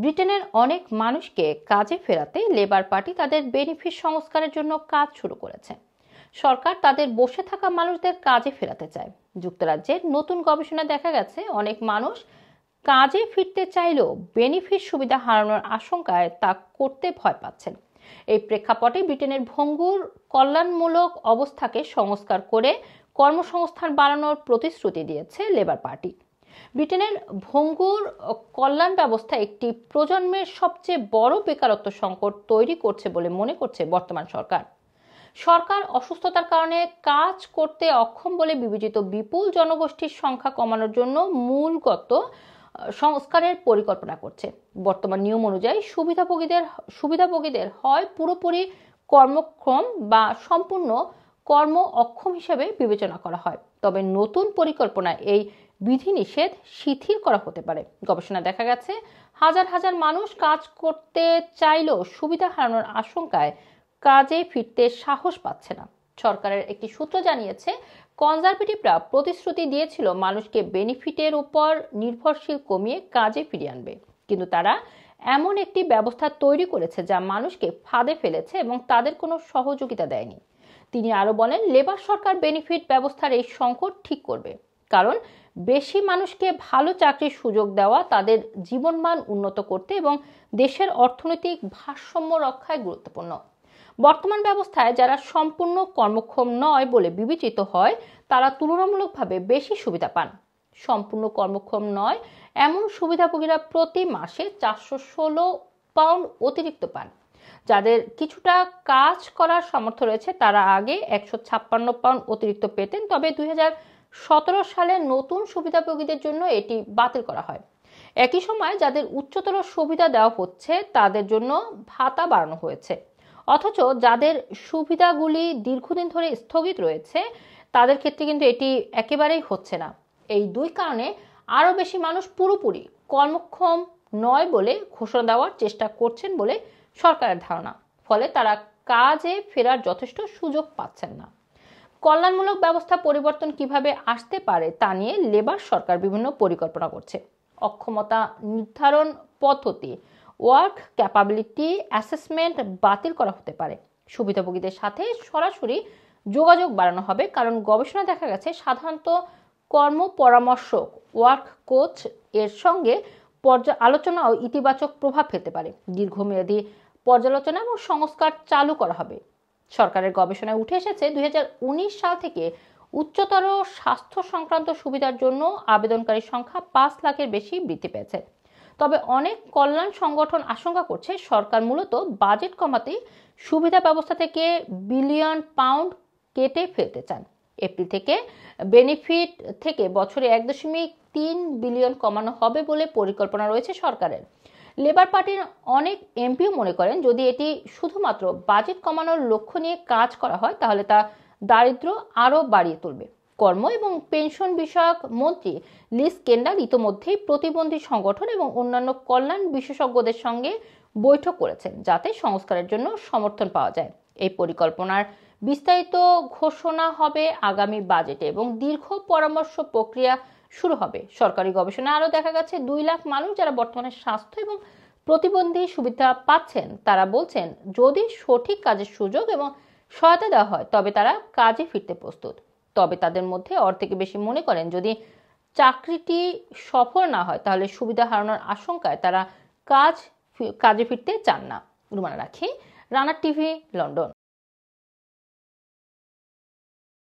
ব্রিটেনের অনেক মানুষকে কাজে ফেরাতে লেবার পার্টি তাদের বেনিফিট সংস্কারের জন্য কাজ শুরু করেছে। সরকার তাদের বসে থাকা মানুষদের কাজে ফেরাতে চায়। যুক্তরাজ্যের নতুন গবেষণায় দেখা গেছে অনেক মানুষ কাজে ফিরতে চাইলেও বেনিফিট সুবিধা হারানোর আশঙ্কায় তা করতে ভয় পাচ্ছেন। এই প্রেক্ষাপটে ব্রিটেনের ভঙ্গুর কল্যাণমূলক অবস্থাকে সংস্কার করে কর্মসংস্থান বাড়ানোর প্রতিশ্রুতি দিয়েছে লেবার পার্টি। ব্রিটেনের ভঙ্গুর কল্যাণ ব্যবস্থা একটি প্রজন্মের সবচেয়ে বড় বেকারত্ব সংকট তৈরি করছে বলে মনে করছে বর্তমান সরকার। সরকার অসুস্থতার কারণে কাজ করতে অক্ষম বলে বিবেচিত বিপুল জনগোষ্ঠীর সংখ্যা কমানোর জন্য মূলগত সংস্কারের পরিকল্পনা করছে। বর্তমান নিয়ম অনুযায়ী সুবিধাভোগীদের হয় পুরোপুরি কর্মক্ষম বা সম্পূর্ণ কর্ম অক্ষম হিসেবে বিবেচনা করা হয়। তবে নতুন পরিকল্পনায় এই বিধিনিষেধ শিথিল করা হতে পারে। গবেষণায় দেখা গেছে হাজার হাজার মানুষ কাজ করতে চাইলেও সুবিধা হারানোর আশঙ্কায় কাজে ফিরতে সাহস পাচ্ছে না। সরকারের একটি সূত্র জানিয়েছে কনজারভেটিভরা প্রতিশ্রুতি দিয়েছিল মানুষকে বেনিফিটের উপর নির্ভরশীল কমিয়ে কাজে ফিরিয়ে আনবে, কিন্তু তারা এমন একটি ব্যবস্থা তৈরি করেছে যা মানুষকে ফাঁদে ফেলেছে এবং তাদের কোনো সহযোগিতা দেয়নি। তিনি আরো বলেন, লেবার সরকার বেনিফিট ব্যবস্থার এই সংকট ঠিক করবে, কারণ বেশি মানুষকে ভালো চাকরির সুযোগ দেওয়া তাদের জীবনমান উন্নত করতে এবং দেশের অর্থনৈতিক ভারসাম্য রক্ষায় গুরুত্বপূর্ণ। বর্তমান ব্যবস্থায় যারা সম্পূর্ণ কর্মক্ষম নয় বলে বিবেচিত হয় তারা তুলনামূলকভাবে বেশি সুবিধা পান। সম্পূর্ণ কর্মক্ষম নয় এমন সুবিধাভোগীরা প্রতি মাসে 416 পাউন্ড অতিরিক্ত পান। যাদের কিছুটা কাজ করার সামর্থ্য রয়েছে তারা আগে 156 পাউন্ড অতিরিক্ত পেতেন, তবে 2017 সালে নতুন সুবিধাভোগীদের জন্য এটি বাতিল করা হয়। একই সময় যাদের উচ্চতর সুবিধা দেওয়া হচ্ছে তাদের জন্য ভাতা বাড়ানো হয়েছে, অথচ যাদের সুবিধাগুলি দীর্ঘদিন ধরে স্থগিত রয়েছে তাদের ক্ষেত্রে কিন্তু এটি একেবারেই হচ্ছে না। এই দুই কারণে আরও বেশি মানুষ পুরোপুরি কর্মক্ষম নয় বলে ঘোষণা দেওয়ার চেষ্টা করছেন বলে সরকারের ধারণা। ফলে তারা কাজে ফেরার যথেষ্ট সুযোগ পাচ্ছেন না। কল্যাণমূলক ব্যবস্থা পরিবর্তন কিভাবে আসতে পারে তা নিয়ে লেবার সরকার বিভিন্ন পরিকল্পনা করছে। অক্ষমতা নির্ধারণ পদ্ধতি ওয়ার্ক ক্যাপাবিলিটি অ্যাসেসমেন্ট বাতিল করা হতে পারে। সুবিধাভোগীদের সাথে সরাসরি যোগাযোগ বাড়ানো হবে, কারণ গবেষণা দেখা গেছে সাধারণত কর্ম পরামর্শক ওয়ার্ক কোচ এর সঙ্গে আলোচনাও ইতিবাচক প্রভাব ফেলতে পারে। দীর্ঘমেয়াদী পর্যালোচনা এবং সংস্কার চালু করা হবে। সরকারের গবেষণায় উঠে এসেছে 2019 সাল থেকে উচ্চতর স্বাস্থ্য সংক্রান্ত সুবিধার জন্য আবেদনকারীর সংখ্যা 5 লাখের বেশি বৃদ্ধি পেয়েছে। তবে অনেক কল্যাণ সংগঠন আশঙ্কা করছে সরকার মূলত বাজেট কমাতে সুবিধা ব্যবস্থা থেকে বিলিয়ন পাউন্ড কেটে ফেলতে চান। এপ্রিল থেকে বেনিফিট থেকে বছরে 1.3 বিলিয়ন কমানো হবে বলে পরিকল্পনা রয়েছে সরকারের। লেবার পার্টির অনেক এমপিও মনে করেন যদি এটি শুধুমাত্র বাজেট কমানোর লক্ষ্য নিয়ে কাজ করা হয় তাহলে তা দারিদ্র্য আরও বাড়িয়ে তুলবে। কর্ম এবং পেনশন বিষয়ক মন্ত্রী লিজ কেন্ডাল ইতোমধ্যেই প্রতিবন্ধী সংগঠন এবং অন্যান্য কল্যাণ বিশেষজ্ঞদের সঙ্গে বৈঠক করেছেন যাতে সংস্কারের জন্য সমর্থন পাওয়া যায়। এই পরিকল্পনার বিস্তারিত ঘোষণা হবে আগামী বাজেটে এবং দীর্ঘ পরামর্শ প্রক্রিয়া শুরু হবে। সরকারি গবেষণা আরও দেখা গেছে 2 লাখ মানুষ যারা বর্তমানে স্বাস্থ্য এবং প্রতিবন্ধী সুবিধা পাচ্ছেন তারা বলছেন যদি সঠিক কাজের সুযোগ এবং সহায়তা দেওয়া হয় তবে তারা কাজে ফিরতে প্রস্তুত। তবে তাদের মধ্যে অর্ধেকের বেশি মনে করেন যদি চাকরিটি সফল না হয় তাহলে সুবিধা হারানোর আশঙ্কায় তারা কাজে ফিরতে চান না। রুমানা রাখি, রানা টিভি, লন্ডন।